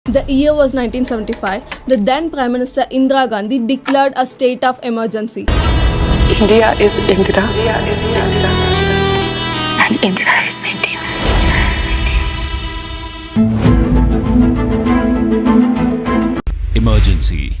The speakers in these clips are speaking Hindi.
The year was 1975. The then Prime Minister Indira Gandhi declared a state of emergency. India is Indira. And Indira is India. Emergency,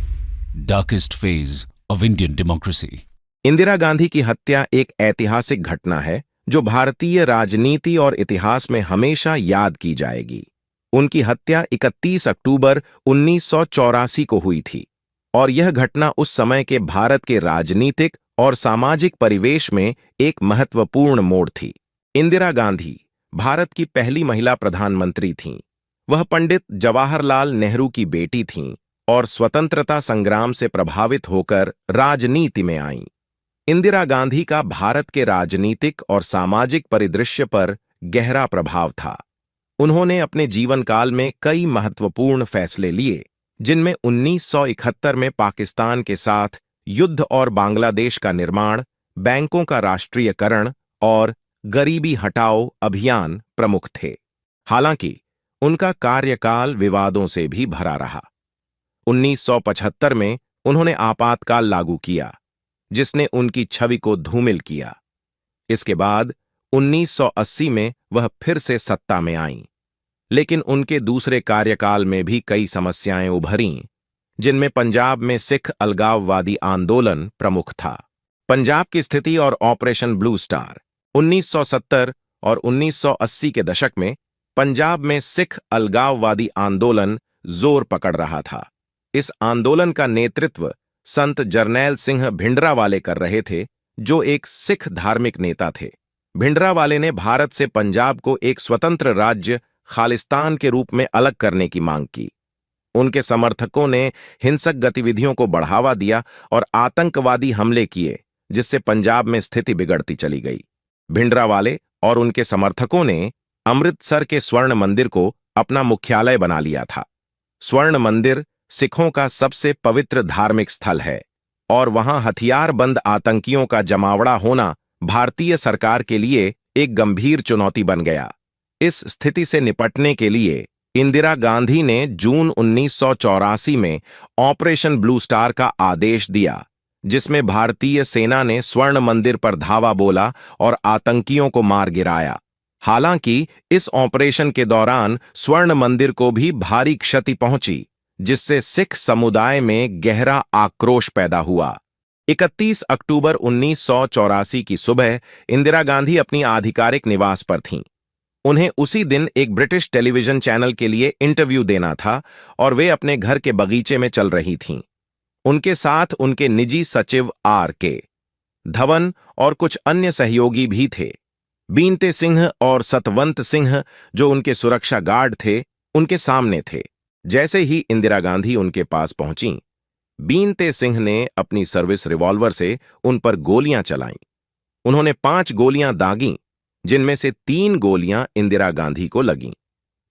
darkest phase of Indian democracy. Indira Gandhi की हत्या एक ऐतिहासिक घटना है जो भारतीय राजनीति और इतिहास में हमेशा याद की जाएगी। उनकी हत्या 31 अक्टूबर 1984 को हुई थी और यह घटना उस समय के भारत के राजनीतिक और सामाजिक परिवेश में एक महत्वपूर्ण मोड़ थी। इंदिरा गांधी भारत की पहली महिला प्रधानमंत्री थीं। वह पंडित जवाहरलाल नेहरू की बेटी थीं और स्वतंत्रता संग्राम से प्रभावित होकर राजनीति में आईं। इंदिरा गांधी का भारत के राजनीतिक और सामाजिक परिदृश्य पर गहरा प्रभाव था। उन्होंने अपने जीवन काल में कई महत्वपूर्ण फैसले लिए, जिनमें 1971 में पाकिस्तान के साथ युद्ध और बांग्लादेश का निर्माण, बैंकों का राष्ट्रीयकरण और गरीबी हटाओ अभियान प्रमुख थे। हालांकि उनका कार्यकाल विवादों से भी भरा रहा। 1975 में उन्होंने आपातकाल लागू किया, जिसने उनकी छवि को धूमिल किया। इसके बाद 1980 में वह फिर से सत्ता में आईं, लेकिन उनके दूसरे कार्यकाल में भी कई समस्याएं उभरीं, जिनमें पंजाब में सिख अलगाववादी आंदोलन प्रमुख था। पंजाब की स्थिति और ऑपरेशन ब्लू स्टार 1970 और 1980 के दशक में पंजाब में सिख अलगाववादी आंदोलन जोर पकड़ रहा था। इस आंदोलन का नेतृत्व संत जरनैल सिंह भिंडरावाले कर रहे थे, जो एक सिख धार्मिक नेता थे। भिंडरावाले ने भारत से पंजाब को एक स्वतंत्र राज्य खालिस्तान के रूप में अलग करने की मांग की। उनके समर्थकों ने हिंसक गतिविधियों को बढ़ावा दिया और आतंकवादी हमले किए, जिससे पंजाब में स्थिति बिगड़ती चली गई। भिंडरावाले और उनके समर्थकों ने अमृतसर के स्वर्ण मंदिर को अपना मुख्यालय बना लिया था। स्वर्ण मंदिर सिखों का सबसे पवित्र धार्मिक स्थल है और वहां हथियारबंद आतंकियों का जमावड़ा होना भारतीय सरकार के लिए एक गंभीर चुनौती बन गया। इस स्थिति से निपटने के लिए इंदिरा गांधी ने जून 1984 में ऑपरेशन ब्लू स्टार का आदेश दिया, जिसमें भारतीय सेना ने स्वर्ण मंदिर पर धावा बोला और आतंकियों को मार गिराया। हालांकि इस ऑपरेशन के दौरान स्वर्ण मंदिर को भी भारी क्षति पहुंची, जिससे सिख समुदाय में गहरा आक्रोश पैदा हुआ। 31 अक्टूबर 1984 की सुबह इंदिरा गांधी अपनी आधिकारिक निवास पर थीं। उन्हें उसी दिन एक ब्रिटिश टेलीविजन चैनल के लिए इंटरव्यू देना था और वे अपने घर के बगीचे में चल रही थीं। उनके साथ उनके निजी सचिव R.K. धवन और कुछ अन्य सहयोगी भी थे। बीनते सिंह और सतवंत सिंह, जो उनके सुरक्षा गार्ड थे, उनके सामने थे। जैसे ही इंदिरा गांधी उनके पास पहुंची, बीनते सिंह ने अपनी सर्विस रिवॉल्वर से उन पर गोलियां चलाईं। उन्होंने 5 गोलियां दागीं, जिनमें से 3 गोलियां इंदिरा गांधी को लगीं।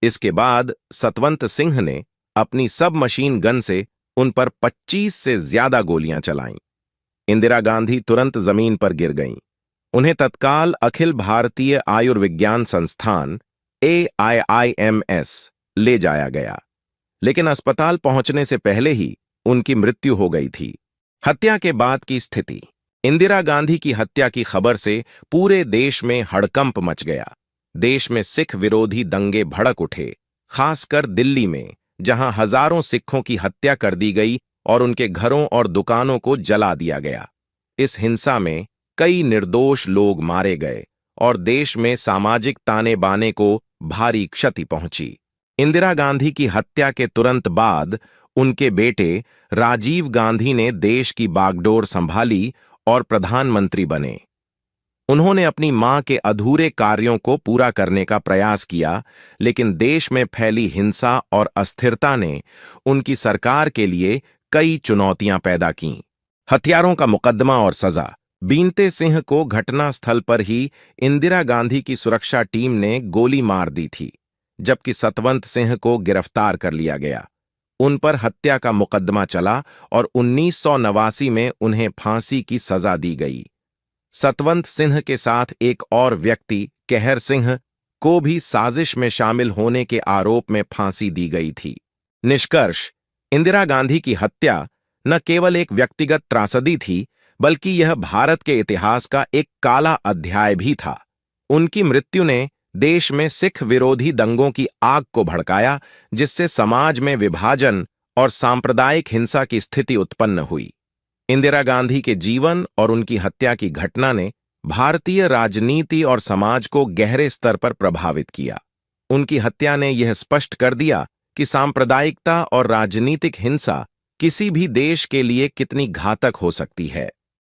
इसके बाद सतवंत सिंह ने अपनी सब मशीन गन से उन पर 25 से ज्यादा गोलियां चलाईं। इंदिरा गांधी तुरंत जमीन पर गिर गईं। उन्हें तत्काल अखिल भारतीय आयुर्विज्ञान संस्थान AIIMS ले जाया गया, लेकिन अस्पताल पहुंचने से पहले ही उनकी मृत्यु हो गई थी। हत्या के बाद की स्थिति। इंदिरा गांधी की हत्या की खबर से पूरे देश में हड़कंप मच गया। देश में सिख विरोधी दंगे भड़क उठे, खासकर दिल्ली में, जहां हजारों सिखों की हत्या कर दी गई और उनके घरों और दुकानों को जला दिया गया। इस हिंसा में कई निर्दोष लोग मारे गए और देश में सामाजिक ताने बाने को भारी क्षति पहुंची। इंदिरा गांधी की हत्या के तुरंत बाद उनके बेटे राजीव गांधी ने देश की बागडोर संभाली और प्रधानमंत्री बने। उन्होंने अपनी मां के अधूरे कार्यों को पूरा करने का प्रयास किया, लेकिन देश में फैली हिंसा और अस्थिरता ने उनकी सरकार के लिए कई चुनौतियां पैदा कीं। हत्यारों का मुकदमा और सजा। बीनते सिंह को घटनास्थल पर ही इंदिरा गांधी की सुरक्षा टीम ने गोली मार दी थी, जबकि सतवंत सिंह को गिरफ्तार कर लिया गया। उन पर हत्या का मुकदमा चला और 1989 में उन्हें फांसी की सजा दी गई। सतवंत सिंह के साथ एक और व्यक्ति कहर सिंह को भी साजिश में शामिल होने के आरोप में फांसी दी गई थी। निष्कर्ष, इंदिरा गांधी की हत्या न केवल एक व्यक्तिगत त्रासदी थी, बल्कि यह भारत के इतिहास का एक काला अध्याय भी था। उनकी मृत्यु ने देश में सिख विरोधी दंगों की आग को भड़काया, जिससे समाज में विभाजन और सांप्रदायिक हिंसा की स्थिति उत्पन्न हुई। इंदिरा गांधी के जीवन और उनकी हत्या की घटना ने भारतीय राजनीति और समाज को गहरे स्तर पर प्रभावित किया। उनकी हत्या ने यह स्पष्ट कर दिया कि सांप्रदायिकता और राजनीतिक हिंसा किसी भी देश के लिए कितनी घातक हो सकती है।